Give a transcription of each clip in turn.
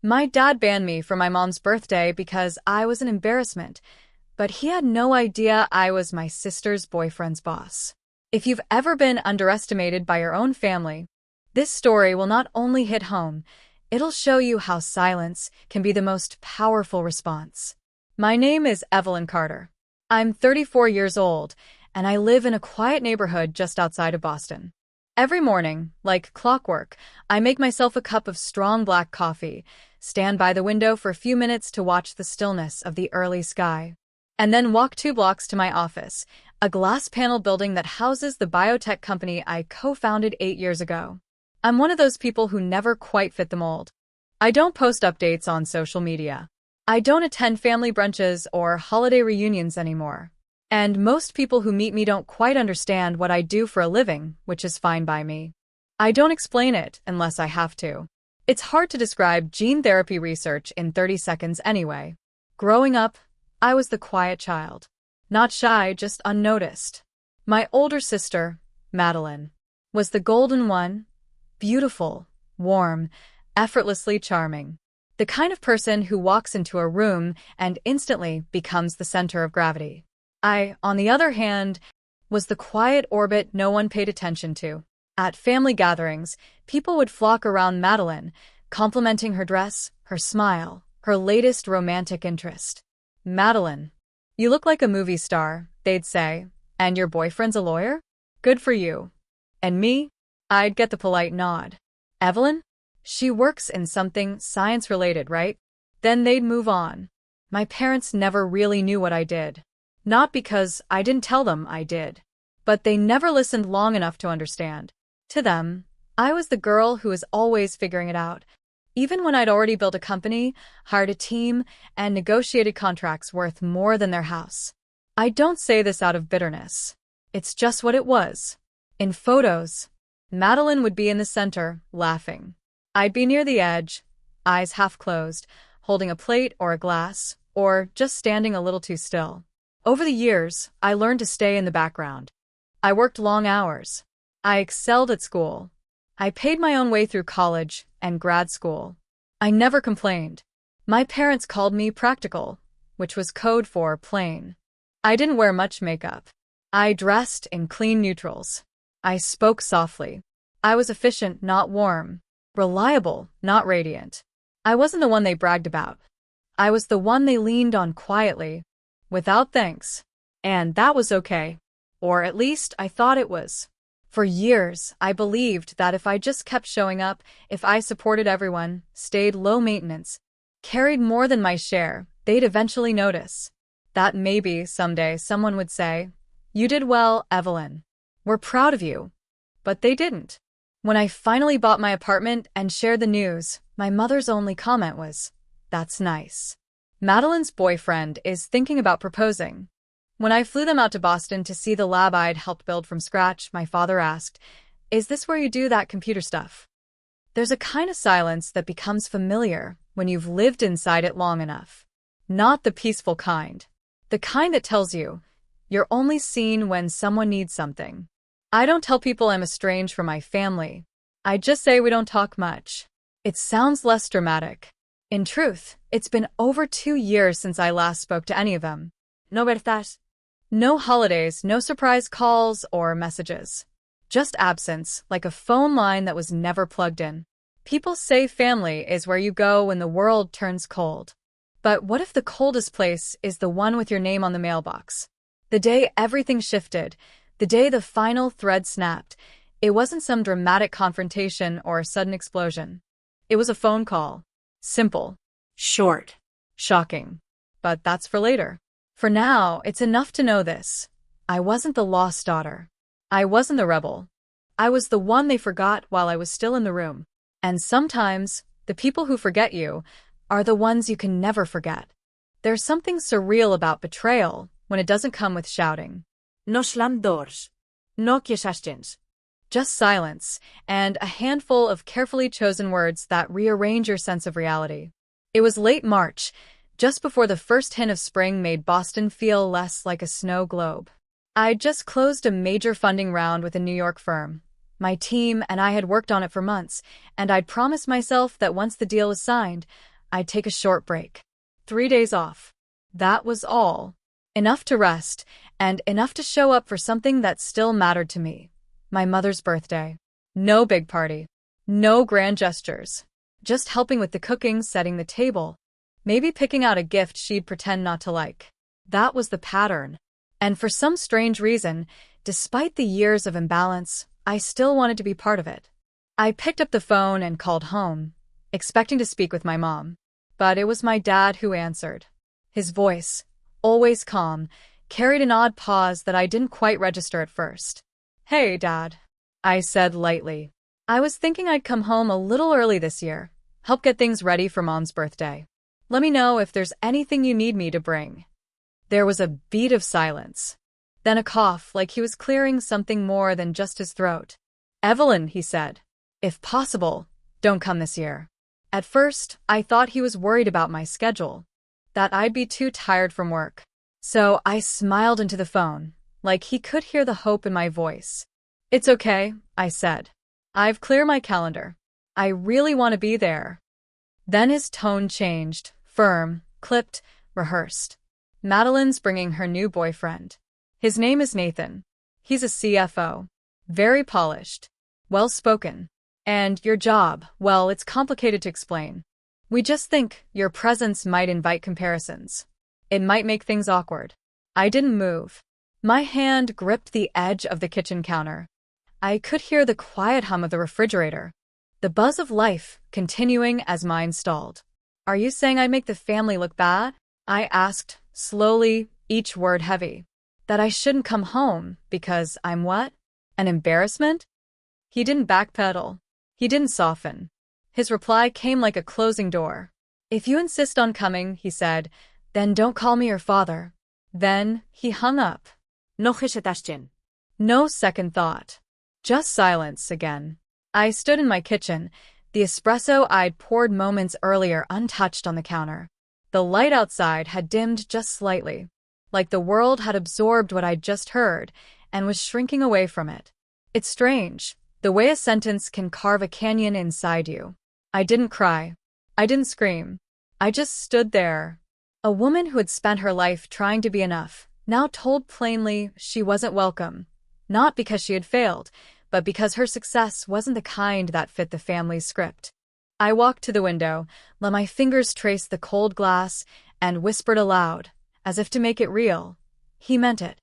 My dad banned me from my mom's birthday because I was an embarrassment, but he had no idea I was my sister's boyfriend's boss. If you've ever been underestimated by your own family, this story will not only hit home, it'll show you how silence can be the most powerful response. My name is Evelyn Carter. I'm 34 years old, and I live in a quiet neighborhood just outside of Boston. Every morning, like clockwork, I make myself a cup of strong black coffee, stand by the window for a few minutes to watch the stillness of the early sky, and then walk 2 blocks to my office, a glass-panel building that houses the biotech company I co-founded 8 years ago. I'm one of those people who never quite fit the mold. I don't post updates on social media. I don't attend family brunches or holiday reunions anymore. And most people who meet me don't quite understand what I do for a living, which is fine by me. I don't explain it unless I have to. It's hard to describe gene therapy research in 30 seconds anyway. Growing up, I was the quiet child. Not shy, just unnoticed. My older sister, Madeline, was the golden one, beautiful, warm, effortlessly charming. The kind of person who walks into a room and instantly becomes the center of gravity. I, on the other hand, was the quiet orbit no one paid attention to. At family gatherings, people would flock around Madeline, complimenting her dress, her smile, her latest romantic interest. "Madeline, you look like a movie star," they'd say, "and your boyfriend's a lawyer? Good for you." And me? I'd get the polite nod. "Evelyn? She works in something science-related, right?" Then they'd move on. My parents never really knew what I did. Not because I didn't tell them I did, but they never listened long enough to understand. To them, I was the girl who was always figuring it out, even when I'd already built a company, hired a team, and negotiated contracts worth more than their house. I don't say this out of bitterness. It's just what it was. In photos, Madeline would be in the center, laughing. I'd be near the edge, eyes half closed, holding a plate or a glass, or just standing a little too still. Over the years, I learned to stay in the background. I worked long hours. I excelled at school. I paid my own way through college and grad school. I never complained. My parents called me practical, which was code for plain. I didn't wear much makeup. I dressed in clean neutrals. I spoke softly. I was efficient, not warm. Reliable, not radiant. I wasn't the one they bragged about. I was the one they leaned on quietly, without thanks. And that was okay. Or at least I thought it was. For years, I believed that if I just kept showing up, if I supported everyone, stayed low maintenance, carried more than my share, they'd eventually notice. That maybe someday someone would say, "You did well, Evelyn. We're proud of you." But they didn't. When I finally bought my apartment and shared the news, my mother's only comment was, "That's nice. Madeline's boyfriend is thinking about proposing." When I flew them out to Boston to see the lab I'd helped build from scratch, my father asked, "Is this where you do that computer stuff?" There's a kind of silence that becomes familiar when you've lived inside it long enough. Not the peaceful kind. The kind that tells you, you're only seen when someone needs something. I don't tell people I'm estranged from my family. I just say we don't talk much. It sounds less dramatic. In truth, it's been over 2 years since I last spoke to any of them. No verdad. No holidays, no surprise calls or messages. Just absence, like a phone line that was never plugged in. People say family is where you go when the world turns cold. But what if the coldest place is the one with your name on the mailbox? The day everything shifted, the day the final thread snapped, it wasn't some dramatic confrontation or sudden explosion. It was a phone call. Simple. Short. Shocking. But that's for later. For now, it's enough to know this. I wasn't the lost daughter. I wasn't the rebel. I was the one they forgot while I was still in the room. And sometimes, the people who forget you are the ones you can never forget. There's something surreal about betrayal when it doesn't come with shouting. No slam doors. No questions. Just silence, and a handful of carefully chosen words that rearrange your sense of reality. It was late March, just before the first hint of spring made Boston feel less like a snow globe. I'd just closed a major funding round with a New York firm. My team and I had worked on it for months, and I'd promised myself that once the deal was signed, I'd take a short break. 3 days off. That was all. Enough to rest, and enough to show up for something that still mattered to me. My mother's birthday. No big party. No grand gestures. Just helping with the cooking, setting the table. Maybe picking out a gift she'd pretend not to like. That was the pattern. And for some strange reason, despite the years of imbalance, I still wanted to be part of it. I picked up the phone and called home, expecting to speak with my mom. But it was my dad who answered. His voice, always calm, carried an odd pause that I didn't quite register at first. "Hey, Dad," I said lightly. "I was thinking I'd come home a little early this year, help get things ready for Mom's birthday. Let me know if there's anything you need me to bring." There was a beat of silence. Then a cough, like he was clearing something more than just his throat. "Evelyn," he said, "if possible, don't come this year." At first, I thought he was worried about my schedule, that I'd be too tired from work. So I smiled into the phone, like he could hear the hope in my voice. "It's okay," I said. "I've cleared my calendar. I really want to be there." Then his tone changed, firm, clipped, rehearsed. "Madeline's bringing her new boyfriend. His name is Nathan. He's a CFO. Very polished. Well-spoken. And your job, well, it's complicated to explain. We just think your presence might invite comparisons. It might make things awkward." I didn't move. My hand gripped the edge of the kitchen counter. I could hear the quiet hum of the refrigerator, the buzz of life continuing as mine stalled. "Are you saying I make the family look bad?" I asked, slowly, each word heavy. "That I shouldn't come home because I'm what? An embarrassment?" He didn't backpedal. He didn't soften. His reply came like a closing door. "If you insist on coming," he said, "then don't call me your father." Then he hung up. No hesitation. No second thought. Just silence again. I stood in my kitchen, the espresso I'd poured moments earlier untouched on the counter. The light outside had dimmed just slightly, like the world had absorbed what I'd just heard and was shrinking away from it. It's strange, the way a sentence can carve a canyon inside you. I didn't cry. I didn't scream. I just stood there. A woman who had spent her life trying to be enough, now told plainly she wasn't welcome. Not because she had failed, but because her success wasn't the kind that fit the family's script. I walked to the window, let my fingers trace the cold glass, and whispered aloud, as if to make it real. He meant it.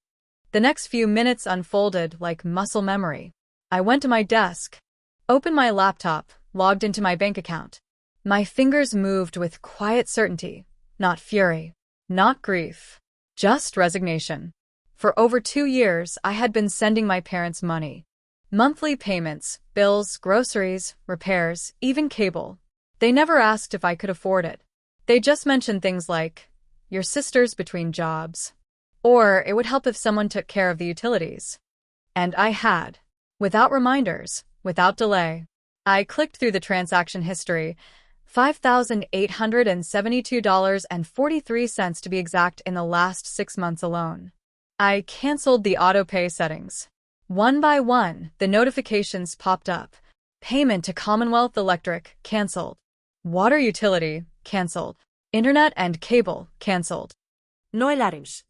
The next few minutes unfolded like muscle memory. I went to my desk, opened my laptop, logged into my bank account. My fingers moved with quiet certainty, not fury, not grief, just resignation. For over 2 years, I had been sending my parents money. Monthly payments, bills, groceries, repairs, even cable. They never asked if I could afford it. They just mentioned things like, "Your sister's between jobs," or "It would help if someone took care of the utilities." And I had. Without reminders, without delay. I clicked through the transaction history, $5,872.43 to be exact in the last 6 months alone. I canceled the auto-pay settings. One by one, the notifications popped up. Payment to Commonwealth Electric, canceled. Water utility, canceled. Internet and cable, canceled. No alarms.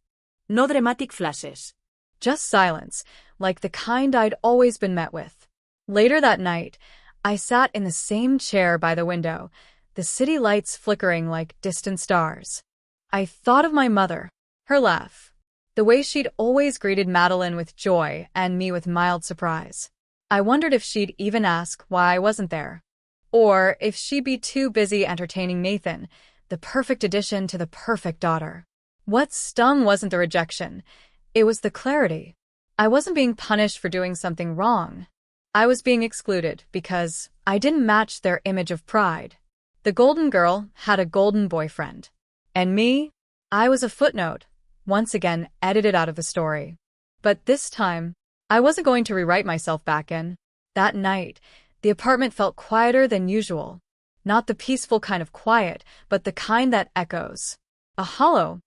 No dramatic flashes. Just silence, like the kind I'd always been met with. Later that night, I sat in the same chair by the window, the city lights flickering like distant stars. I thought of my mother, her laugh, the way she'd always greeted Madeline with joy and me with mild surprise. I wondered if she'd even ask why I wasn't there, or if she'd be too busy entertaining Nathan, the perfect addition to the perfect daughter. What stung wasn't the rejection, it was the clarity. I wasn't being punished for doing something wrong. I was being excluded because I didn't match their image of pride. The golden girl had a golden boyfriend. And me? I was a footnote, once again edited out of the story. But this time, I wasn't going to rewrite myself back in. That night, the apartment felt quieter than usual. Not the peaceful kind of quiet, but the kind that echoes. A hollow,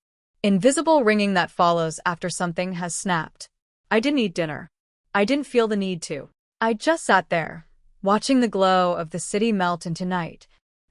invisible ringing that follows after something has snapped. I didn't eat dinner. I didn't feel the need to. I just sat there, watching the glow of the city melt into night,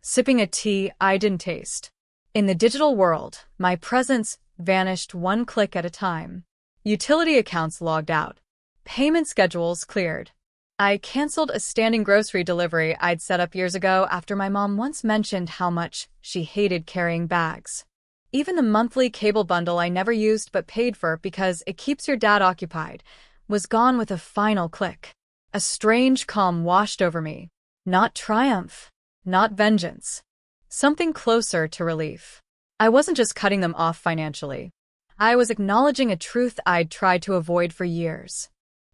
sipping a tea I didn't taste. In the digital world, my presence vanished one click at a time. Utility accounts logged out. Payment schedules cleared. I canceled a standing grocery delivery I'd set up years ago after my mom once mentioned how much she hated carrying bags. Even the monthly cable bundle I never used but paid for because it keeps your dad occupied was gone with a final click. A strange calm washed over me. Not triumph, not vengeance. Something closer to relief. I wasn't just cutting them off financially. I was acknowledging a truth I'd tried to avoid for years.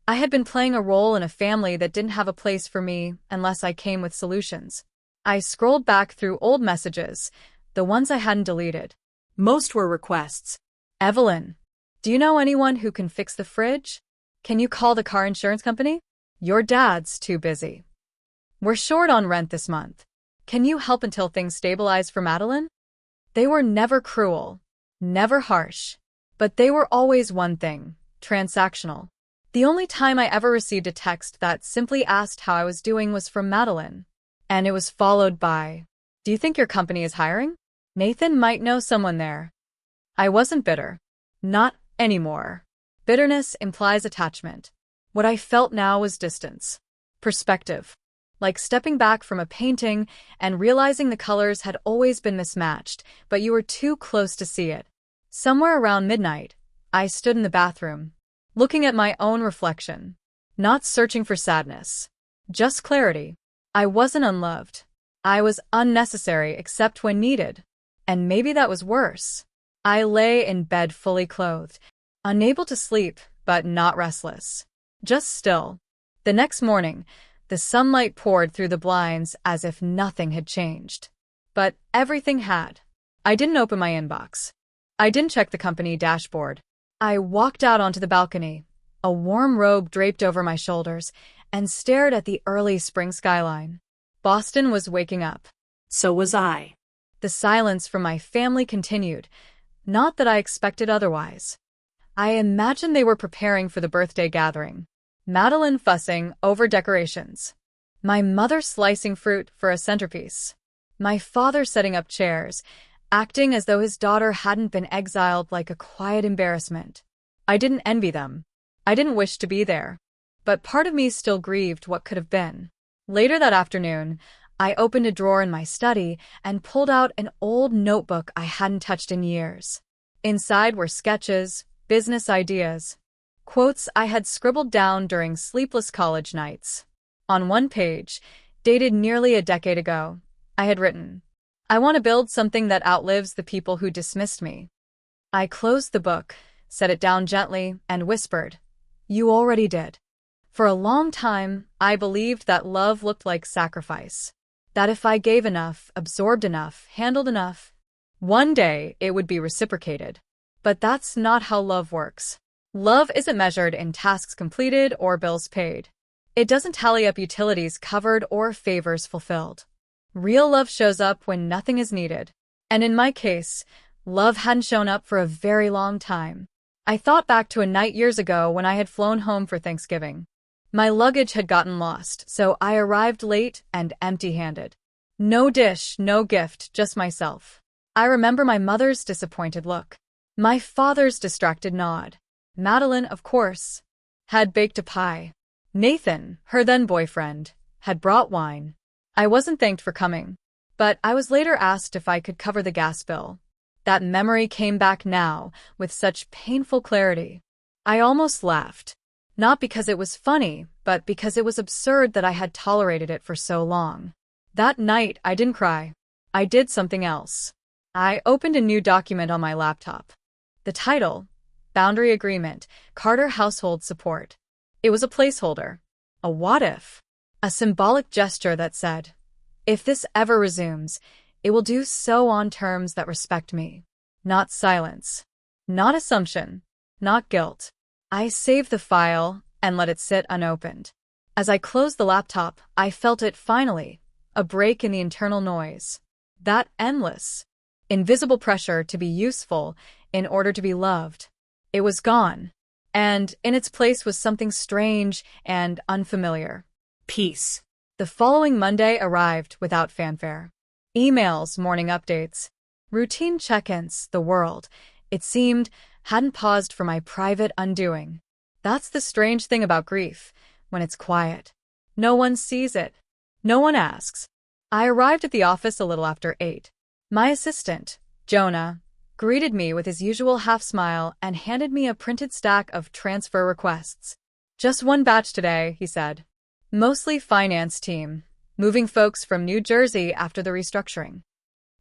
I had been playing a role in a family that didn't have a place for me unless I came with solutions. I scrolled back through old messages, the ones I hadn't deleted. Most were requests. Evelyn, do you know anyone who can fix the fridge? Can you call the car insurance company? Your dad's too busy. We're short on rent this month. Can you help until things stabilize for Madeline? They were never cruel, never harsh, but they were always one thing, transactional. The only time I ever received a text that simply asked how I was doing was from Madeline. And it was followed by, "Do you think your company is hiring? Nathan might know someone there." I wasn't bitter. Not anymore. Bitterness implies attachment. What I felt now was distance. Perspective. Like stepping back from a painting and realizing the colors had always been mismatched, but you were too close to see it. Somewhere around midnight, I stood in the bathroom, looking at my own reflection. Not searching for sadness. Just clarity. I wasn't unloved. I was unnecessary except when needed. And maybe that was worse. I lay in bed fully clothed, unable to sleep, but not restless. Just still. The next morning, the sunlight poured through the blinds as if nothing had changed. But everything had. I didn't open my inbox. I didn't check the company dashboard. I walked out onto the balcony, a warm robe draped over my shoulders, and stared at the early spring skyline. Boston was waking up. So was I. The silence from my family continued, not that I expected otherwise. I imagined they were preparing for the birthday gathering. Madeline fussing over decorations. My mother slicing fruit for a centerpiece. My father setting up chairs, acting as though his daughter hadn't been exiled like a quiet embarrassment. I didn't envy them. I didn't wish to be there. But part of me still grieved what could have been. Later that afternoon, I opened a drawer in my study and pulled out an old notebook I hadn't touched in years. Inside were sketches, business ideas, quotes I had scribbled down during sleepless college nights. On one page, dated nearly a decade ago, I had written, "I want to build something that outlives the people who dismissed me." I closed the book, set it down gently, and whispered, "You already did." For a long time, I believed that love looked like sacrifice. That if I gave enough, absorbed enough, handled enough, one day it would be reciprocated. But that's not how love works. Love isn't measured in tasks completed or bills paid. It doesn't tally up utilities covered or favors fulfilled. Real love shows up when nothing is needed. And in my case, love hadn't shown up for a very long time. I thought back to a night years ago when I had flown home for Thanksgiving. My luggage had gotten lost, so I arrived late and empty-handed. No dish, no gift, just myself. I remember my mother's disappointed look. My father's distracted nod. Madeline, of course, had baked a pie. Nathan, her then-boyfriend, had brought wine. I wasn't thanked for coming, but I was later asked if I could cover the gas bill. That memory came back now, with such painful clarity. I almost laughed. Not because it was funny, but because it was absurd that I had tolerated it for so long. That night, I didn't cry. I did something else. I opened a new document on my laptop. The title, Boundary Agreement, Carter Household Support. It was a placeholder. A what if. A symbolic gesture that said, if this ever resumes, it will do so on terms that respect me. Not silence. Not assumption. Not guilt. I saved the file and let it sit unopened. As I closed the laptop, I felt it finally, a break in the internal noise. That endless, invisible pressure to be useful in order to be loved. It was gone, and in its place was something strange and unfamiliar. Peace. The following Monday arrived without fanfare. Emails, morning updates, routine check-ins, the world, it seemed, hadn't paused for my private undoing. That's the strange thing about grief. When it's quiet, no one sees it. No one asks. I arrived at the office a little after 8. My assistant, Jonah, greeted me with his usual half-smile and handed me a printed stack of transfer requests. Just one batch today, he said. Mostly finance team, moving folks from New Jersey after the restructuring.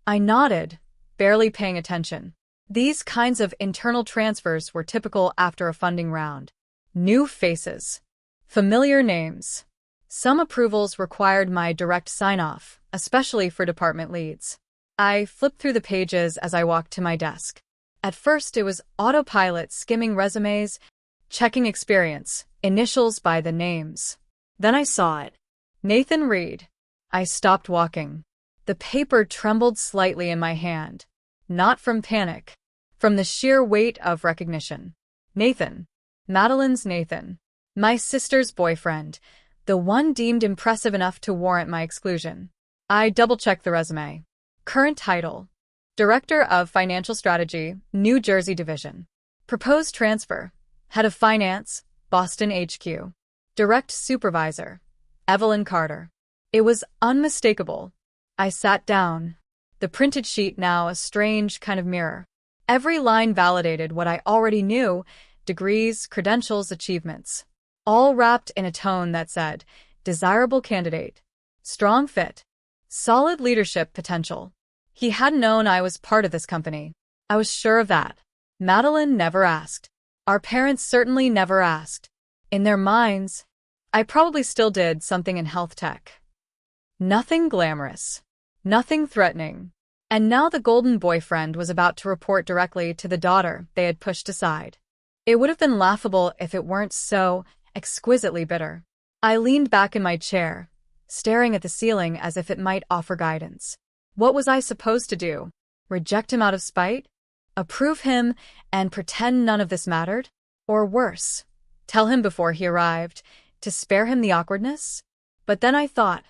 I nodded, barely paying attention. These kinds of internal transfers were typical after a funding round. New faces. Familiar names. Some approvals required my direct sign-off, especially for department leads. I flipped through the pages as I walked to my desk. At first, it was autopilot skimming resumes, checking experience, initials by the names. Then I saw it. Nathan Reed. I stopped walking. The paper trembled slightly in my hand. Not from panic. From the sheer weight of recognition. Nathan. Madeline's Nathan. My sister's boyfriend. The one deemed impressive enough to warrant my exclusion. I double-checked the resume. Current title: Director of Financial Strategy, New Jersey Division. Proposed transfer: Head of Finance, Boston HQ. Direct Supervisor: Evelyn Carter. It was unmistakable. I sat down. The printed sheet now a strange kind of mirror. Every line validated what I already knew: degrees, credentials, achievements. All wrapped in a tone that said, desirable candidate, strong fit, solid leadership potential. He hadn't known I was part of this company. I was sure of that. Madeline never asked. Our parents certainly never asked. In their minds, I probably still did something in health tech. Nothing glamorous. Nothing threatening. And now the golden boyfriend was about to report directly to the daughter they had pushed aside. It would have been laughable if it weren't so exquisitely bitter. I leaned back in my chair, staring at the ceiling as if it might offer guidance. What was I supposed to do? Reject him out of spite? Approve him and pretend none of this mattered? Or worse, tell him before he arrived, to spare him the awkwardness? But then I thought,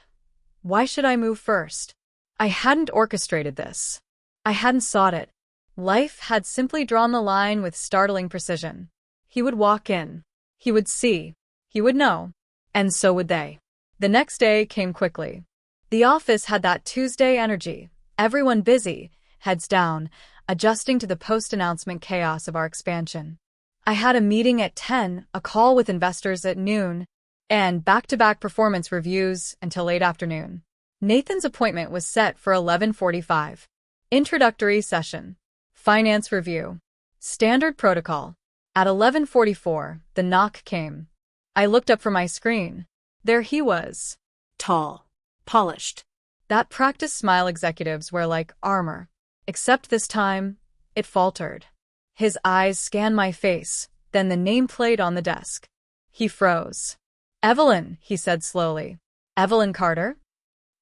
why should I move first? I hadn't orchestrated this. I hadn't sought it. Life had simply drawn the line with startling precision. He would walk in. He would see. He would know. And so would they. The next day came quickly. The office had that Tuesday energy. Everyone busy, heads down, adjusting to the post-announcement chaos of our expansion. I had a meeting at 10, a call with investors at noon, and back-to-back performance reviews until late afternoon. Nathan's appointment was set for 11:45. Introductory session. Finance review. Standard protocol. At 11:44, the knock came. I looked up from my screen. There he was. Tall. Polished. That practice smile executives wear like armor. Except this time, it faltered. His eyes scanned my face, then the nameplate on the desk. He froze. Evelyn, he said slowly. Evelyn Carter?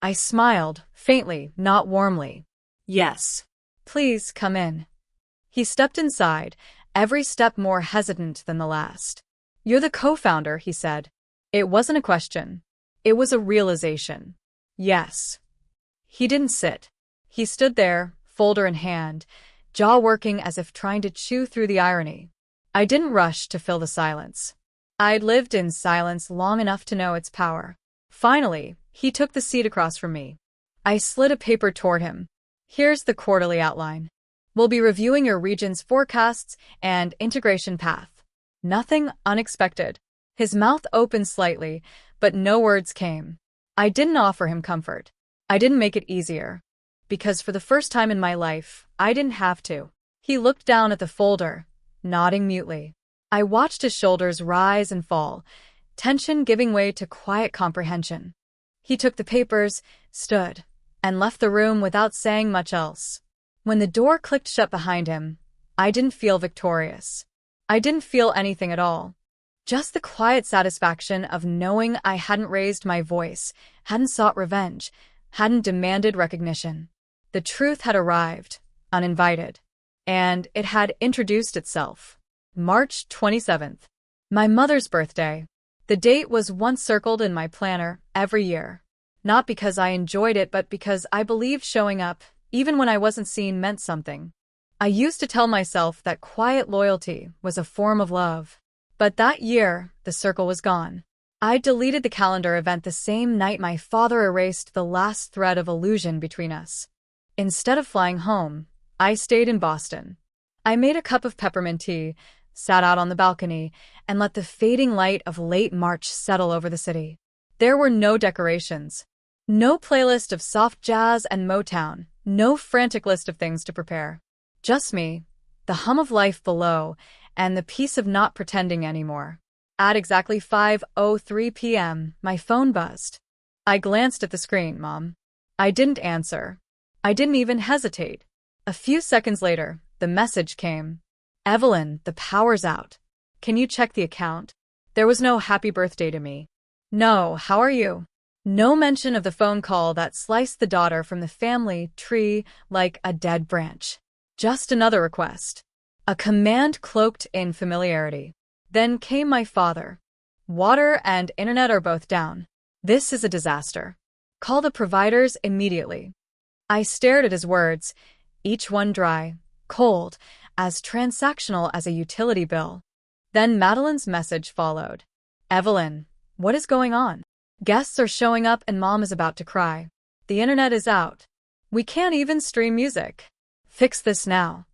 I smiled, faintly, not warmly. Yes. Please come in. He stepped inside, every step more hesitant than the last. You're the co-founder, he said. It wasn't a question. It was a realization. Yes. He didn't sit. He stood there, folder in hand, jaw working as if trying to chew through the irony. I didn't rush to fill the silence. I'd lived in silence long enough to know its power. Finally, he took the seat across from me. I slid a paper toward him. Here's the quarterly outline. We'll be reviewing your region's forecasts and integration path. Nothing unexpected. His mouth opened slightly, but no words came. I didn't offer him comfort. I didn't make it easier. Because for the first time in my life, I didn't have to. He looked down at the folder, nodding mutely. I watched his shoulders rise and fall, tension giving way to quiet comprehension. He took the papers, stood, and left the room without saying much else. When the door clicked shut behind him, I didn't feel victorious. I didn't feel anything at all. Just the quiet satisfaction of knowing I hadn't raised my voice, hadn't sought revenge, hadn't demanded recognition. The truth had arrived, uninvited, and it had introduced itself. March 27th. My mother's birthday. The date was once circled in my planner every year. Not because I enjoyed it, but because I believed showing up, even when I wasn't seen, meant something. I used to tell myself that quiet loyalty was a form of love. But that year, the circle was gone. I deleted the calendar event the same night my father erased the last thread of illusion between us. Instead of flying home, I stayed in Boston. I made a cup of peppermint tea, sat out on the balcony, and let the fading light of late March settle over the city. There were no decorations, no playlist of soft jazz and Motown, no frantic list of things to prepare. Just me, the hum of life below, and the peace of not pretending anymore. At exactly 5:03 p.m., my phone buzzed. I glanced at the screen, Mom. I didn't answer. I didn't even hesitate. A few seconds later, the message came. Evelyn, the power's out. Can you check the account? There was no happy birthday to me. No, how are you? No mention of the phone call that sliced the daughter from the family tree like a dead branch. Just another request. A command cloaked in familiarity. Then came my father. Water and internet are both down. This is a disaster. Call the providers immediately. I stared at his words, each one dry, cold, as transactional as a utility bill. Then Madeline's message followed. Evelyn, what is going on? Guests are showing up and Mom is about to cry. The internet is out. We can't even stream music. Fix this now.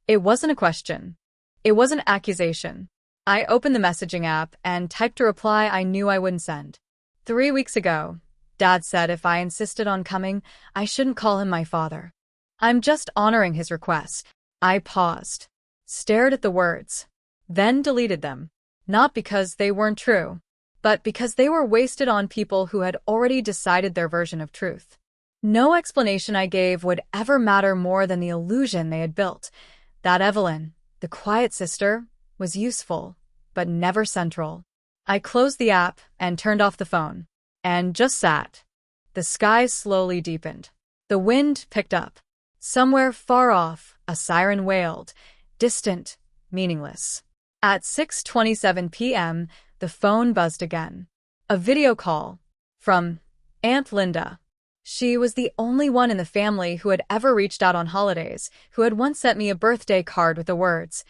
It wasn't a question. It was an accusation. I opened the messaging app and typed a reply I knew I wouldn't send. 3 weeks ago, Dad said if I insisted on coming, I shouldn't call him my father. I'm just honoring his request. I paused, stared at the words, then deleted them. Not because they weren't true, but because they were wasted on people who had already decided their version of truth. No explanation I gave would ever matter more than the illusion they had built. That Evelyn, the quiet sister, was useful, but never central. I closed the app and turned off the phone, and just sat. The skies slowly deepened. The wind picked up. Somewhere far off, a siren wailed, distant, meaningless. At 6:27 p.m., the phone buzzed again. A video call from Aunt Linda. She was the only one in the family who had ever reached out on holidays, who had once sent me a birthday card with the words,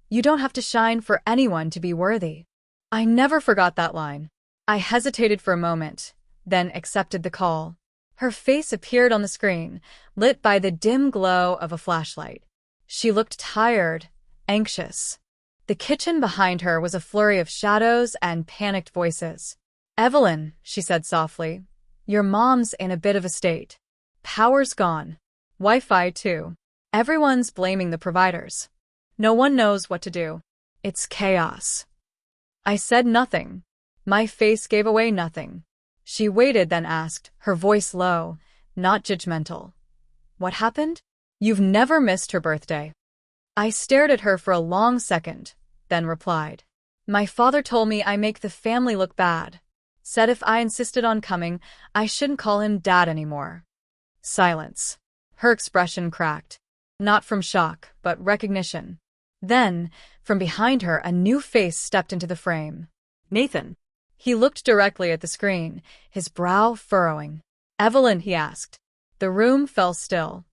"You don't have to shine for anyone to be worthy." I never forgot that line. I hesitated for a moment, then accepted the call. Her face appeared on the screen, lit by the dim glow of a flashlight. She looked tired, anxious. The kitchen behind her was a flurry of shadows and panicked voices. "Evelyn," she said softly, "your mom's in a bit of a state. Power's gone. Wi-Fi too. Everyone's blaming the providers. No one knows what to do. It's chaos." I said nothing. My face gave away nothing. She waited, then asked, her voice low, not judgmental. "What happened?" "You've never missed her birthday." I stared at her for a long second, then replied. "My father told me I make the family look bad. Said if I insisted on coming, I shouldn't call him Dad anymore." Silence. Her expression cracked. Not from shock, but recognition. Then, from behind her, a new face stepped into the frame. Nathan. He looked directly at the screen, his brow furrowing. "Evelyn," he asked. The room fell still.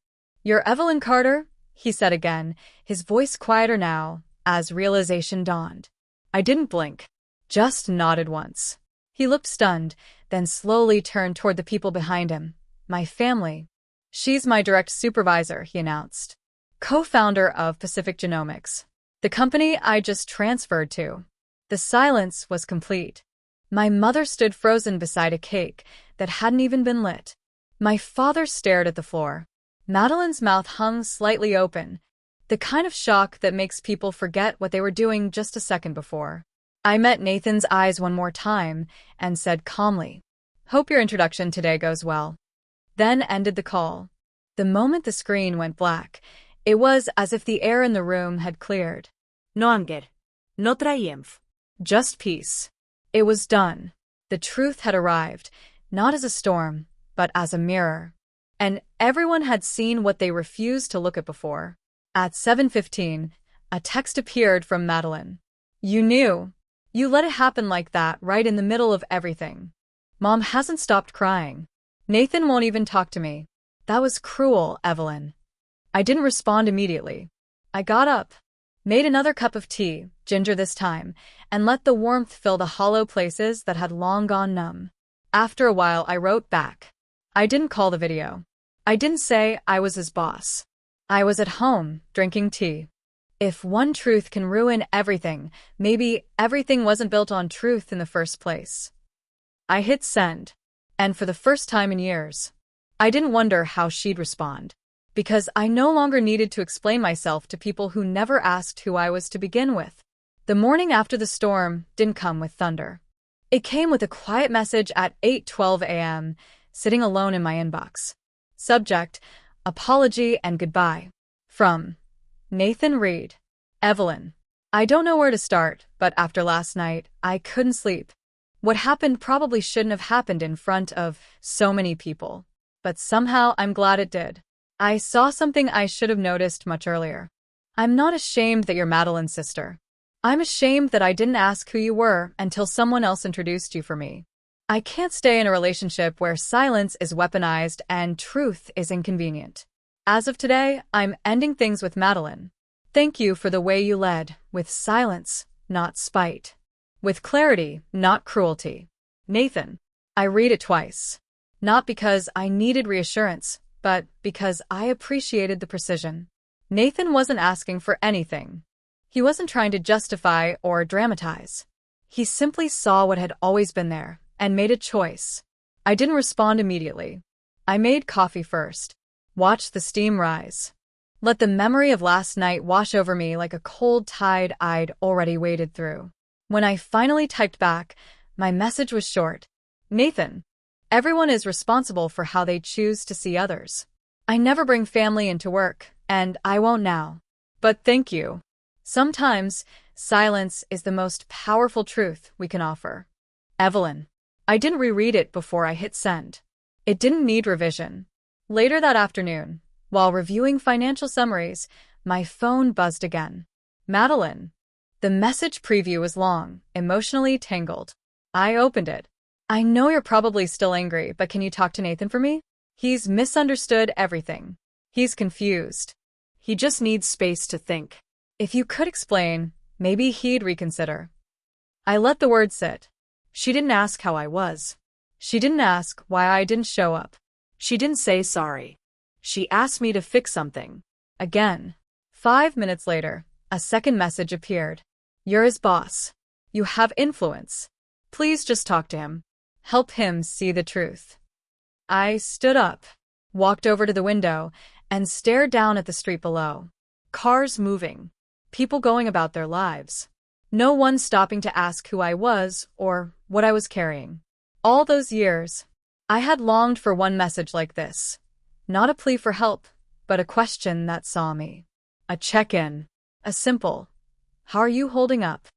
"You're Evelyn Carter?" he said again, his voice quieter now, as realization dawned. I didn't blink, just nodded once. He looked stunned, then slowly turned toward the people behind him. "My family. She's my direct supervisor," he announced. "Co-founder of Pacific Genomics, the company I just transferred to." The silence was complete. My mother stood frozen beside a cake that hadn't even been lit. My father stared at the floor. Madeline's mouth hung slightly open, the kind of shock that makes people forget what they were doing just a second before. I met Nathan's eyes one more time and said calmly, "Hope your introduction today goes well." Then ended the call. The moment the screen went black, it was as if the air in the room had cleared. No anger. No triumph. Just peace. It was done. The truth had arrived, not as a storm, but as a mirror. And everyone had seen what they refused to look at before. At 7:15, a text appeared from Madeline. "You knew. You let it happen like that right in the middle of everything. Mom hasn't stopped crying. Nathan won't even talk to me. That was cruel, Evelyn. I didn't respond immediately. I got up, made another cup of tea, ginger this time, and let the warmth fill the hollow places that had long gone numb. After a while, I wrote back. I didn't call the video. I didn't say I was his boss. I was at home, drinking tea. If one truth can ruin everything, maybe everything wasn't built on truth in the first place. I hit send. And for the first time in years, I didn't wonder how she'd respond, because I no longer needed to explain myself to people who never asked who I was to begin with. The morning after the storm didn't come with thunder. It came with a quiet message at 8:12 a.m., sitting alone in my inbox. Subject, apology and goodbye. From Nathan Reed. Evelyn. I don't know where to start, but after last night, I couldn't sleep. What happened probably shouldn't have happened in front of so many people, but somehow I'm glad it did. I saw something I should have noticed much earlier. I'm not ashamed that you're Madeline's sister. I'm ashamed that I didn't ask who you were until someone else introduced you for me. I can't stay in a relationship where silence is weaponized and truth is inconvenient. As of today, I'm ending things with Madeline. Thank you for the way you led, with silence, not spite. With clarity, not cruelty. Nathan. I read it twice. Not because I needed reassurance, but because I appreciated the precision. Nathan wasn't asking for anything. He wasn't trying to justify or dramatize. He simply saw what had always been there and made a choice. I didn't respond immediately. I made coffee first. Watched the steam rise. Let the memory of last night wash over me like a cold tide I'd already waded through. When I finally typed back, my message was short. Nathan. Everyone is responsible for how they choose to see others. I never bring family into work, and I won't now. But thank you. Sometimes, silence is the most powerful truth we can offer. Evelyn. I didn't reread it before I hit send. It didn't need revision. Later that afternoon, while reviewing financial summaries, my phone buzzed again. Madeline. The message preview was long, emotionally tangled. I opened it. I know you're probably still angry, but can you talk to Nathan for me? He's misunderstood everything. He's confused. He just needs space to think. If you could explain, maybe he'd reconsider. I let the word sit. She didn't ask how I was. She didn't ask why I didn't show up. She didn't say sorry. She asked me to fix something. Again. 5 minutes later, a second message appeared. You're his boss. You have influence. Please just talk to him. Help him see the truth. I stood up, walked over to the window, and stared down at the street below. Cars moving. People going about their lives. No one stopping to ask who I was or what I was carrying. All those years, I had longed for one message like this. Not a plea for help, but a question that saw me. A check-in. A simple, how are you holding up?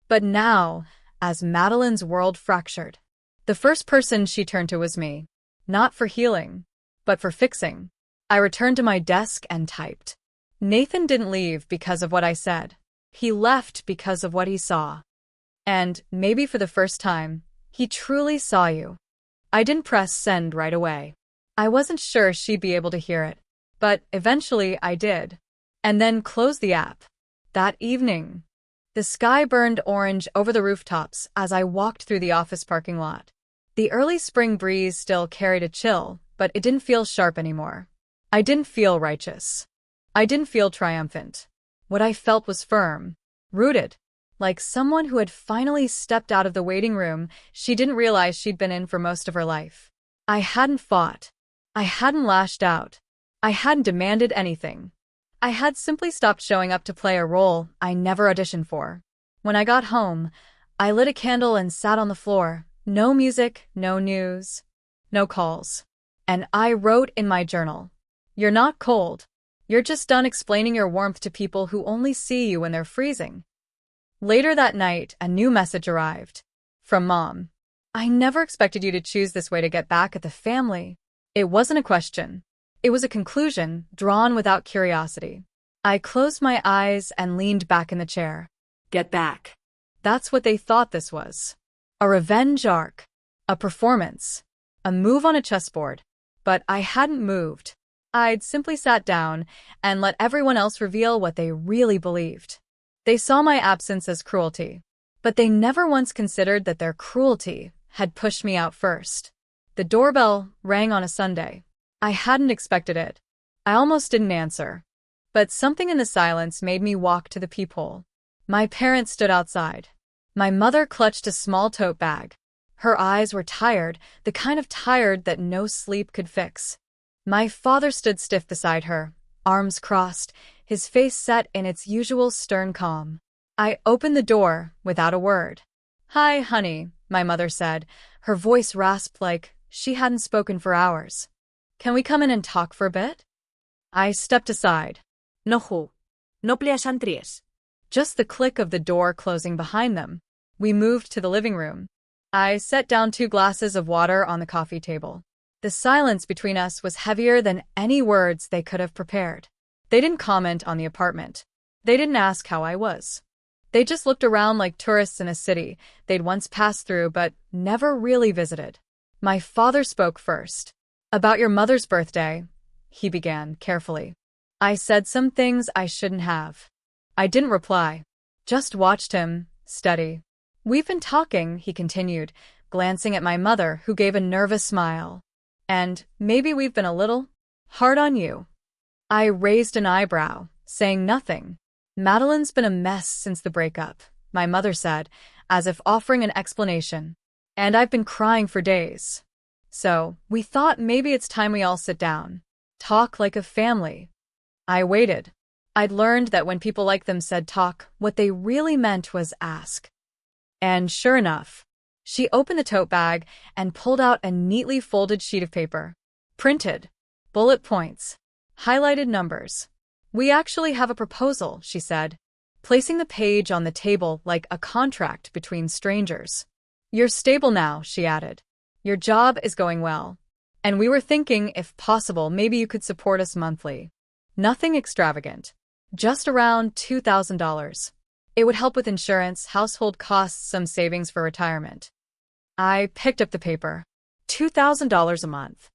But now, as Madeline's world fractured, the first person she turned to was me. Not for healing, but for fixing. I returned to my desk and typed. Nathan didn't leave because of what I said. He left because of what he saw. And, maybe for the first time, he truly saw you. I didn't press send right away. I wasn't sure she'd be able to hear it, but eventually I did. And then closed the app. That evening, the sky burned orange over the rooftops as I walked through the office parking lot. The early spring breeze still carried a chill, but it didn't feel sharp anymore. I didn't feel righteous. I didn't feel triumphant. What I felt was firm, rooted, like someone who had finally stepped out of the waiting room she didn't realize she'd been in for most of her life. I hadn't fought. I hadn't lashed out. I hadn't demanded anything. I had simply stopped showing up to play a role I never auditioned for. When I got home, I lit a candle and sat on the floor. No music, no news, no calls. And I wrote in my journal, "You're not cold. You're just done explaining your warmth to people who only see you when they're freezing." Later that night, a new message arrived. From Mom. I never expected you to choose this way to get back at the family. It wasn't a question. It was a conclusion, drawn without curiosity. I closed my eyes and leaned back in the chair. Get back. That's what they thought this was. A revenge arc. A performance. A move on a chessboard. But I hadn't moved. I'd simply sat down and let everyone else reveal what they really believed. They saw my absence as cruelty, but they never once considered that their cruelty had pushed me out first. The doorbell rang on a Sunday. I hadn't expected it. I almost didn't answer. But something in the silence made me walk to the peephole. My parents stood outside. My mother clutched a small tote bag. Her eyes were tired, the kind of tired that no sleep could fix. My father stood stiff beside her, arms crossed, his face set in its usual stern calm. I opened the door without a word. "Hi, honey," my mother said, her voice rasped like she hadn't spoken for hours. "Can we come in and talk for a bit?" I stepped aside. No ho. No pleasantries. Just the click of the door closing behind them. We moved to the living room. I set down 2 glasses of water on the coffee table. The silence between us was heavier than any words they could have prepared. They didn't comment on the apartment. They didn't ask how I was. They just looked around like tourists in a city they'd once passed through but never really visited. My father spoke first. "About your mother's birthday," he began carefully. I said some things I shouldn't have. I didn't reply. Just watched him, steady. "We've been talking," he continued, glancing at my mother, who gave a nervous smile. "And maybe we've been a little hard on you." I raised an eyebrow, saying nothing. "Madeline's been a mess since the breakup," my mother said, as if offering an explanation. "And I've been crying for days. So, we thought maybe it's time we all sit down. Talk like a family." I waited. I'd learned that when people like them said talk, what they really meant was ask. And sure enough, she opened the tote bag and pulled out a neatly folded sheet of paper. Printed. Bullet points. Highlighted numbers. "We actually have a proposal," she said, placing the page on the table like a contract between strangers. "You're stable now," she added. "Your job is going well. And we were thinking, if possible, maybe you could support us monthly. Nothing extravagant. Just around $2,000. It would help with insurance, household costs, some savings for retirement." I picked up the paper. $2,000 a month.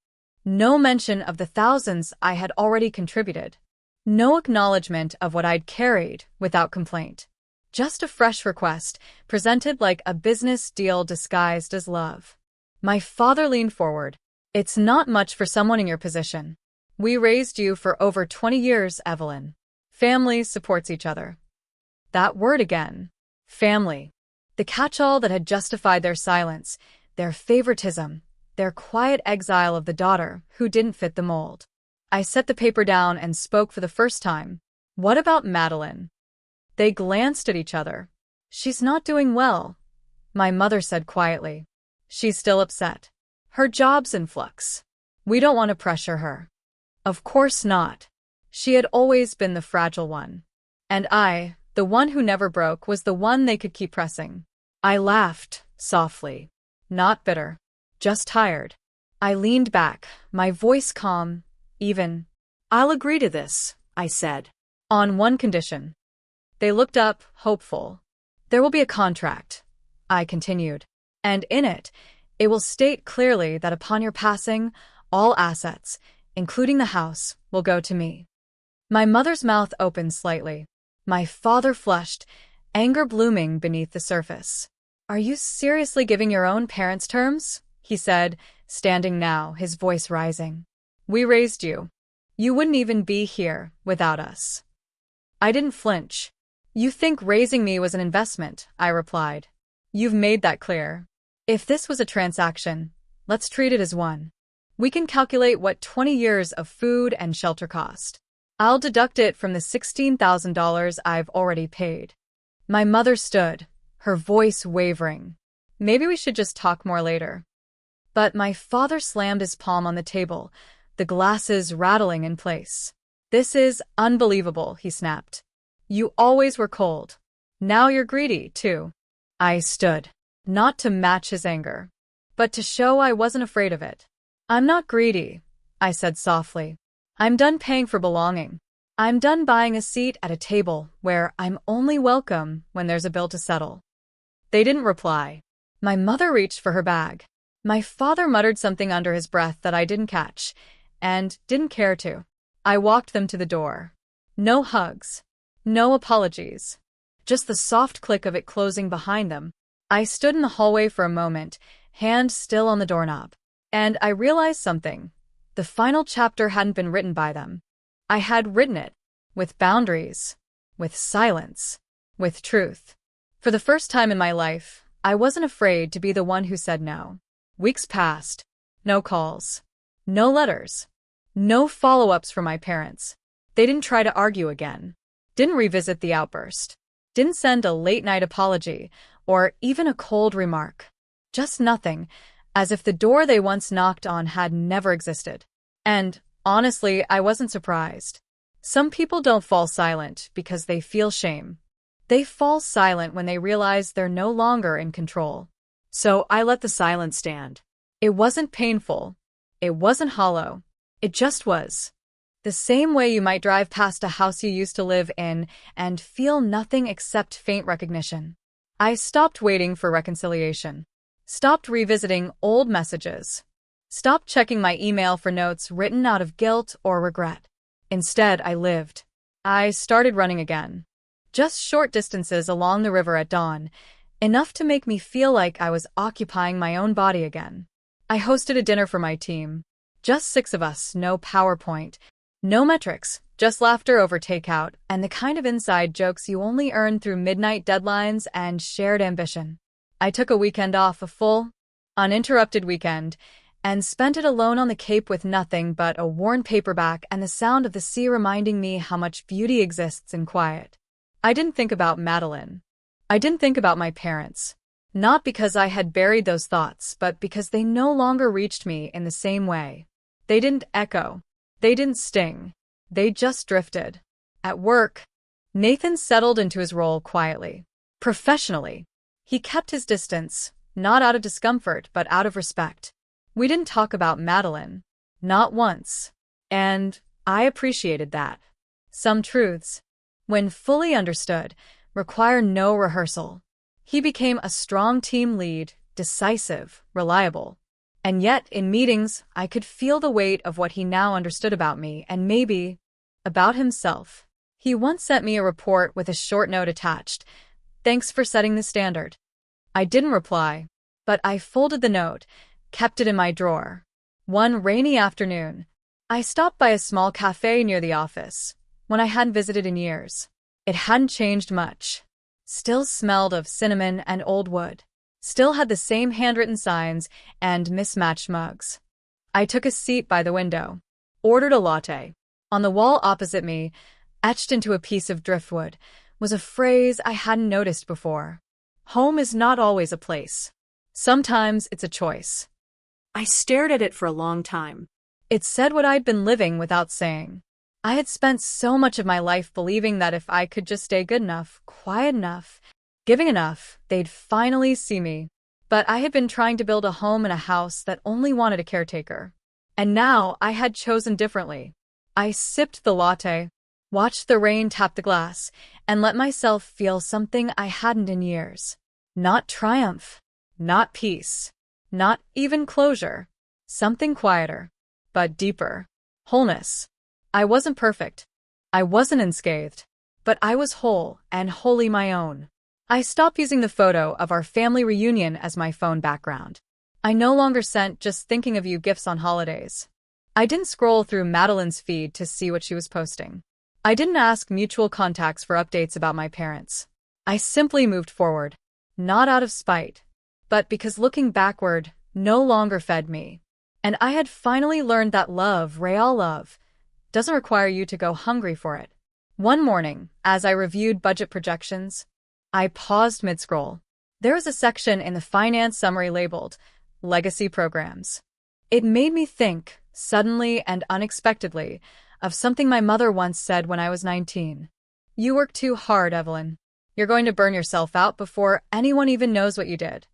No mention of the thousands I had already contributed. No acknowledgement of what I'd carried without complaint. Just a fresh request, presented like a business deal disguised as love. My father leaned forward. "It's not much for someone in your position. We raised you for over 20 years, Evelyn. Family supports each other." That word again. Family. The catch-all that had justified their silence, their favoritism, their quiet exile of the daughter who didn't fit the mold. I set the paper down and spoke for the first time. "What about Madeline?" They glanced at each other. "She's not doing well," my mother said quietly. "She's still upset. Her job's in flux. We don't want to pressure her." Of course not. She had always been the fragile one. And I, the one who never broke, was the one they could keep pressing. I laughed, softly. Not bitter. Just tired. I leaned back, my voice calm, even. "I'll agree to this," I said. "On one condition." They looked up, hopeful. "There will be a contract," I continued. "And in it, it will state clearly that upon your passing, all assets, including the house, will go to me." My mother's mouth opened slightly. My father flushed, anger blooming beneath the surface. "Are you seriously giving your own parents' terms?" he said, standing now, his voice rising. "We raised you. You wouldn't even be here without us." I didn't flinch. "You think raising me was an investment," I replied. "You've made that clear. If this was a transaction, let's treat it as one. We can calculate what 20 years of food and shelter cost. I'll deduct it from the $16,000 I've already paid." My mother stood, her voice wavering. "Maybe we should just talk more later." But my father slammed his palm on the table, the glasses rattling in place. "This is unbelievable," he snapped. "You always were cold. Now you're greedy, too." I stood, not to match his anger, but to show I wasn't afraid of it. "I'm not greedy," I said softly. "I'm done paying for belonging. I'm done buying a seat at a table where I'm only welcome when there's a bill to settle." They didn't reply. My mother reached for her bag. My father muttered something under his breath that I didn't catch, and didn't care to. I walked them to the door. No hugs. No apologies. Just the soft click of it closing behind them. I stood in the hallway for a moment, hand still on the doorknob. And I realized something. The final chapter hadn't been written by them. I had written it. With boundaries. With silence. With truth. For the first time in my life, I wasn't afraid to be the one who said no. Weeks passed. No calls. No letters. No follow-ups from my parents. They didn't try to argue again. Didn't revisit the outburst. Didn't send a late-night apology, or even a cold remark. Just nothing, as if the door they once knocked on had never existed. And, honestly, I wasn't surprised. Some people don't fall silent because they feel shame. They fall silent when they realize they're no longer in control. So I let the silence stand. It wasn't painful. It wasn't hollow. It just was. The same way you might drive past a house you used to live in and feel nothing except faint recognition. I stopped waiting for reconciliation. Stopped revisiting old messages. Stopped checking my email for notes written out of guilt or regret. Instead, I lived. I started running again. Just short distances along the river at dawn, enough to make me feel like I was occupying my own body again. I hosted a dinner for my team. Just 6 of us, no PowerPoint, no metrics, just laughter over takeout, and the kind of inside jokes you only earn through midnight deadlines and shared ambition. I took a weekend off, a full, uninterrupted weekend, and spent it alone on the Cape with nothing but a worn paperback and the sound of the sea reminding me how much beauty exists in quiet. I didn't think about Madeline. I didn't think about my parents. Not because I had buried those thoughts, but because they no longer reached me in the same way. They didn't echo. They didn't sting. They just drifted. At work, Nathan settled into his role quietly. Professionally. He kept his distance, not out of discomfort, but out of respect. We didn't talk about Madeline. Not once. And I appreciated that. Some truths, when fully understood, require no rehearsal. He became a strong team lead, decisive, reliable. And yet, in meetings, I could feel the weight of what he now understood about me and maybe about himself. He once sent me a report with a short note attached. "Thanks for setting the standard." I didn't reply, but I folded the note, kept it in my drawer. One rainy afternoon, I stopped by a small cafe near the office, one I hadn't visited in years. It hadn't changed much. Still smelled of cinnamon and old wood. Still had the same handwritten signs and mismatched mugs. I took a seat by the window. Ordered a latte. On the wall opposite me, etched into a piece of driftwood, was a phrase I hadn't noticed before. Home is not always a place. Sometimes it's a choice. I stared at it for a long time. It said what I'd been living without saying. I had spent so much of my life believing that if I could just stay good enough, quiet enough, giving enough, they'd finally see me. But I had been trying to build a home in a house that only wanted a caretaker. And now I had chosen differently. I sipped the latte, watched the rain tap the glass, and let myself feel something I hadn't in years. Not triumph, not peace, not even closure. Something quieter, but deeper. Wholeness. I wasn't perfect. I wasn't unscathed. But I was whole and wholly my own. I stopped using the photo of our family reunion as my phone background. I no longer sent "just thinking of you" gifts on holidays. I didn't scroll through Madeline's feed to see what she was posting. I didn't ask mutual contacts for updates about my parents. I simply moved forward, not out of spite, but because looking backward no longer fed me. And I had finally learned that love, real love, doesn't require you to go hungry for it. One morning, as I reviewed budget projections, I paused mid-scroll. There was a section in the finance summary labeled Legacy Programs. It made me think, suddenly and unexpectedly, of something my mother once said when I was 19. "You work too hard, Evelyn. You're going to burn yourself out before anyone even knows what you did."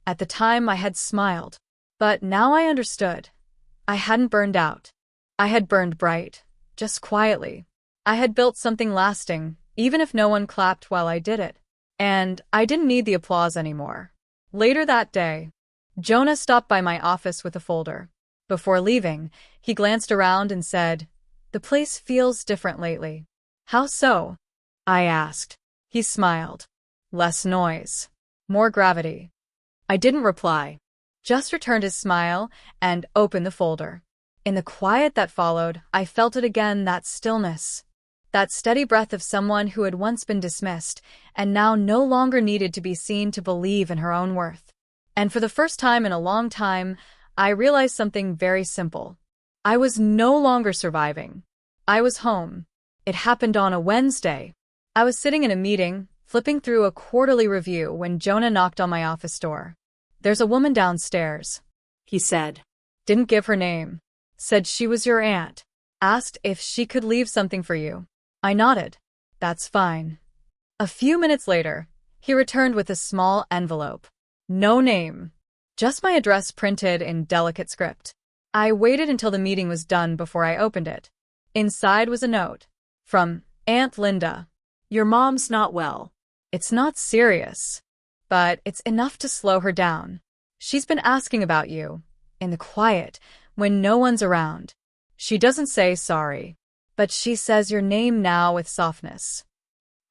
At the time, I had smiled, but now I understood. I hadn't burned out. I had burned bright, just quietly. I had built something lasting, even if no one clapped while I did it. And I didn't need the applause anymore. Later that day, Jonah stopped by my office with a folder. Before leaving, he glanced around and said, "The place feels different lately." "How so?" I asked. He smiled. "Less noise. More gravity." I didn't reply, just returned his smile and opened the folder. In the quiet that followed, I felt it again, that stillness. That steady breath of someone who had once been dismissed and now no longer needed to be seen to believe in her own worth. And for the first time in a long time, I realized something very simple. I was no longer surviving. I was home. It happened on a Wednesday. I was sitting in a meeting, flipping through a quarterly review when Jonah knocked on my office door. "There's a woman downstairs," he said. Didn't give her name. Said she was your aunt. Asked if she could leave something for you. I nodded. "That's fine." A few minutes later, he returned with a small envelope. No name. Just my address printed in delicate script. I waited until the meeting was done before I opened it. Inside was a note. From Aunt Linda. "Your mom's not well." It's not serious, but it's enough to slow her down. She's been asking about you, in the quiet, when no one's around. She doesn't say sorry, but she says your name now with softness.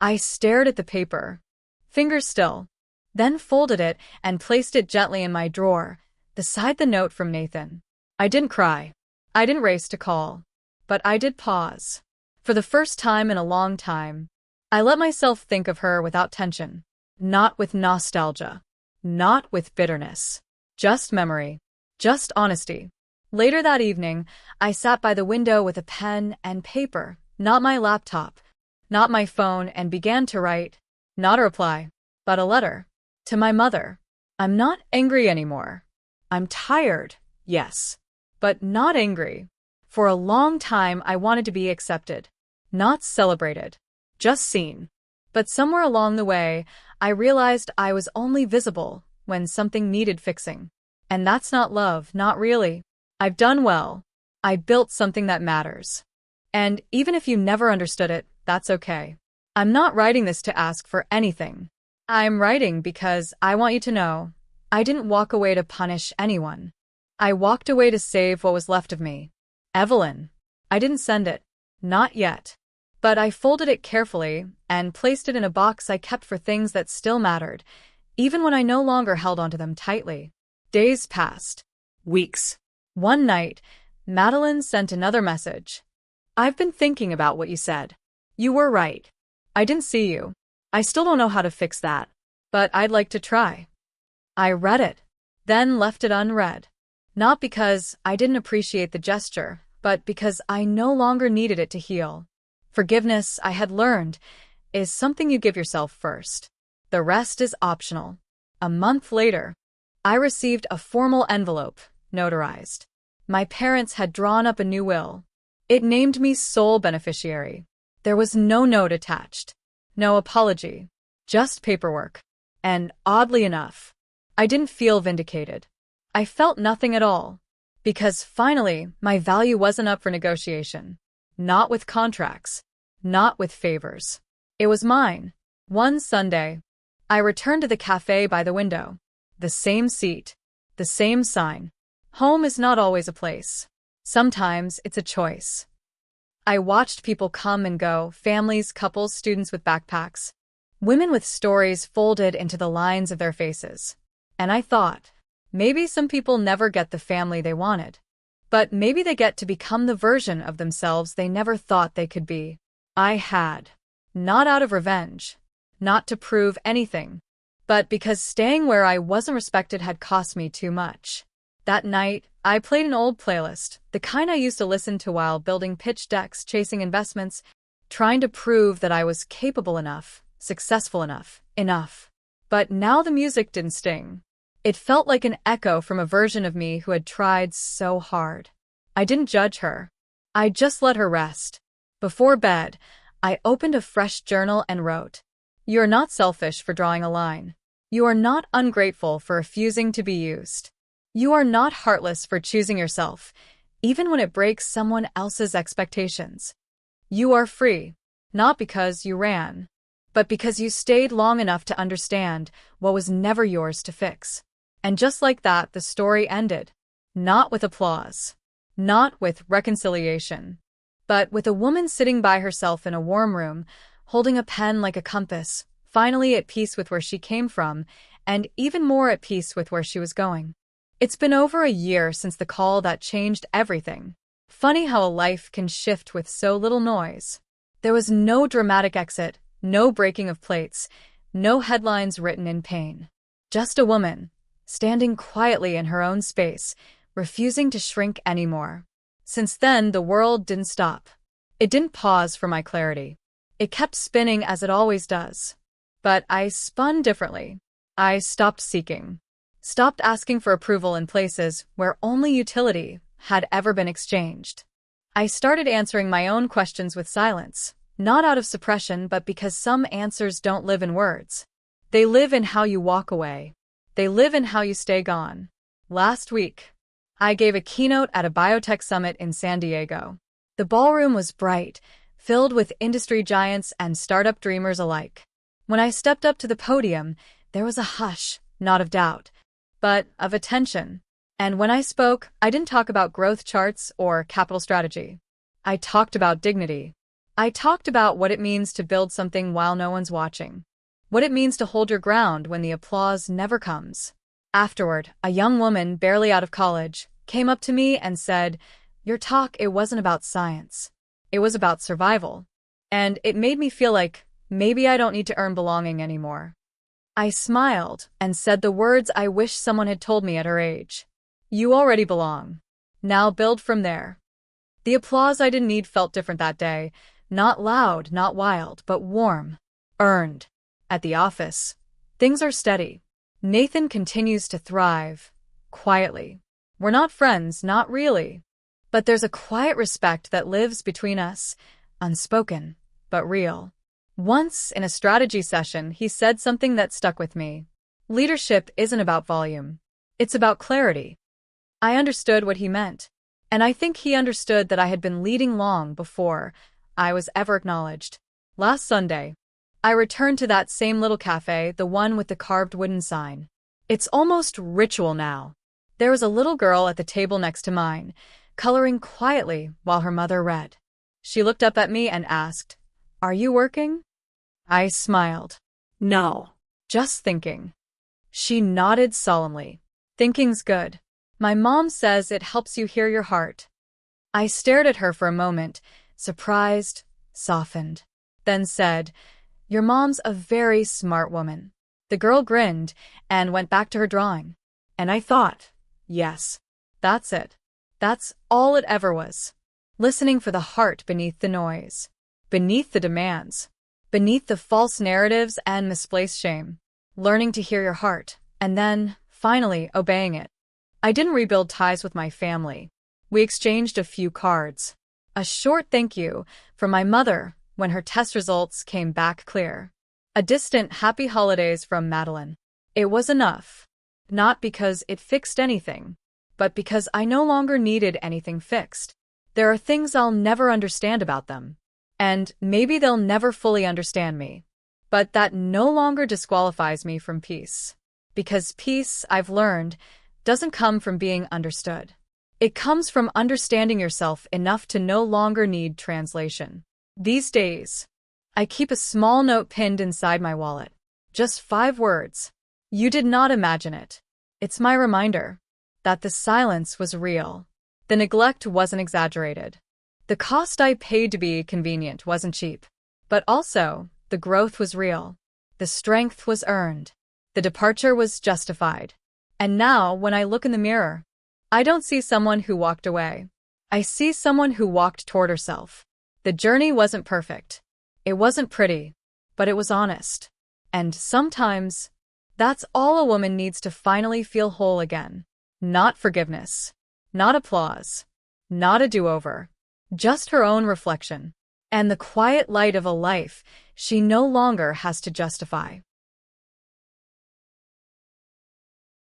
I stared at the paper, fingers still, then folded it and placed it gently in my drawer, beside the note from Nathan. I didn't cry. I didn't race to call. But I did pause. For the first time in a long time, I let myself think of her without tension. Not with nostalgia. Not with bitterness. Just memory. Just honesty. Later that evening, I sat by the window with a pen and paper, not my laptop, not my phone, and began to write, not a reply, but a letter, to my mother. I'm not angry anymore. I'm tired, yes, but not angry. For a long time, I wanted to be accepted, not celebrated, just seen. But somewhere along the way, I realized I was only visible when something needed fixing. And that's not love, not really. I've done well. I built something that matters. And even if you never understood it, that's okay. I'm not writing this to ask for anything. I'm writing because I want you to know I didn't walk away to punish anyone. I walked away to save what was left of me. Evelyn. I didn't send it. Not yet. But I folded it carefully and placed it in a box I kept for things that still mattered, even when I no longer held onto them tightly. Days passed. Weeks. One night, Madeline sent another message. "I've been thinking about what you said. You were right. I didn't see you. I still don't know how to fix that, but I'd like to try." I read it, then left it unread. Not because I didn't appreciate the gesture, but because I no longer needed it to heal. Forgiveness, I had learned, is something you give yourself first. The rest is optional. A month later, I received a formal envelope, notarized. My parents had drawn up a new will. It named me sole beneficiary. There was no note attached, no apology, just paperwork. And oddly enough, I didn't feel vindicated. I felt nothing at all, because finally my value wasn't up for negotiation. Not with contracts, not with favors. It was mine. One Sunday, I returned to the cafe by the window. The same seat, the same sign. Home is not always a place. Sometimes it's a choice. I watched people come and go, families, couples, students with backpacks, women with stories folded into the lines of their faces. And I thought, maybe some people never get the family they wanted, but maybe they get to become the version of themselves they never thought they could be. I had. Not out of revenge, not to prove anything, but because staying where I wasn't respected had cost me too much. That night, I played an old playlist, the kind I used to listen to while building pitch decks, chasing investments, trying to prove that I was capable enough, successful enough, enough. But now the music didn't sting. It felt like an echo from a version of me who had tried so hard. I didn't judge her. I just let her rest. Before bed, I opened a fresh journal and wrote, "You are not selfish for drawing a line. You are not ungrateful for refusing to be used. You are not heartless for choosing yourself, even when it breaks someone else's expectations. You are free, not because you ran, but because you stayed long enough to understand what was never yours to fix." And just like that, the story ended. Not with applause. Not with reconciliation. But with a woman sitting by herself in a warm room, holding a pen like a compass, finally at peace with where she came from, and even more at peace with where she was going. It's been over a year since the call that changed everything. Funny how a life can shift with so little noise. There was no dramatic exit, no breaking of plates, no headlines written in pain. Just a woman, standing quietly in her own space, refusing to shrink anymore. Since then, the world didn't stop. It didn't pause for my clarity. It kept spinning as it always does. But I spun differently. I stopped seeking. Stopped asking for approval in places where only utility had ever been exchanged. I started answering my own questions with silence, not out of suppression, but because some answers don't live in words. They live in how you walk away. They live in how you stay gone. Last week, I gave a keynote at a biotech summit in San Diego. The ballroom was bright, filled with industry giants and startup dreamers alike. When I stepped up to the podium, there was a hush, not of doubt, but of attention. And when I spoke, I didn't talk about growth charts or capital strategy. I talked about dignity. I talked about what it means to build something while no one's watching. What it means to hold your ground when the applause never comes. Afterward, a young woman barely out of college came up to me and said, "Your talk, it wasn't about science. It was about survival." And it made me feel like maybe I don't need to earn belonging anymore. I smiled and said the words I wish someone had told me at her age. You already belong. Now build from there. The applause I didn't need felt different that day. Not loud, not wild, but warm. Earned. At the office, things are steady. Nathan continues to thrive. Quietly. We're not friends, not really. But there's a quiet respect that lives between us. Unspoken, but real. Once, in a strategy session, he said something that stuck with me. Leadership isn't about volume. It's about clarity. I understood what he meant. And I think he understood that I had been leading long before I was ever acknowledged. Last Sunday, I returned to that same little cafe, the one with the carved wooden sign. It's almost ritual now. There was a little girl at the table next to mine, coloring quietly while her mother read. She looked up at me and asked, "Are you working?" I smiled. No. Just thinking. She nodded solemnly. Thinking's good. My mom says it helps you hear your heart. I stared at her for a moment, surprised, softened, then said, "Your mom's a very smart woman." The girl grinned and went back to her drawing. And I thought, yes, that's it. That's all it ever was. Listening for the heart beneath the noise, beneath the demands, beneath the false narratives and misplaced shame. Learning to hear your heart, and then, finally, obeying it. I didn't rebuild ties with my family. We exchanged a few cards. A short thank you from my mother when her test results came back clear. A distant happy holidays from Madeline. It was enough. Not because it fixed anything, but because I no longer needed anything fixed. There are things I'll never understand about them. And maybe they'll never fully understand me. But that no longer disqualifies me from peace. Because peace, I've learned, doesn't come from being understood. It comes from understanding yourself enough to no longer need translation. These days, I keep a small note pinned inside my wallet. Just 5 words. You did not imagine it. It's my reminder that the silence was real. The neglect wasn't exaggerated. The cost I paid to be convenient wasn't cheap. But also, the growth was real. The strength was earned. The departure was justified. And now, when I look in the mirror, I don't see someone who walked away. I see someone who walked toward herself. The journey wasn't perfect. It wasn't pretty, but it was honest. And sometimes, that's all a woman needs to finally feel whole again. Not forgiveness. Not applause. Not a do-over. Just her own reflection. And the quiet light of a life she no longer has to justify.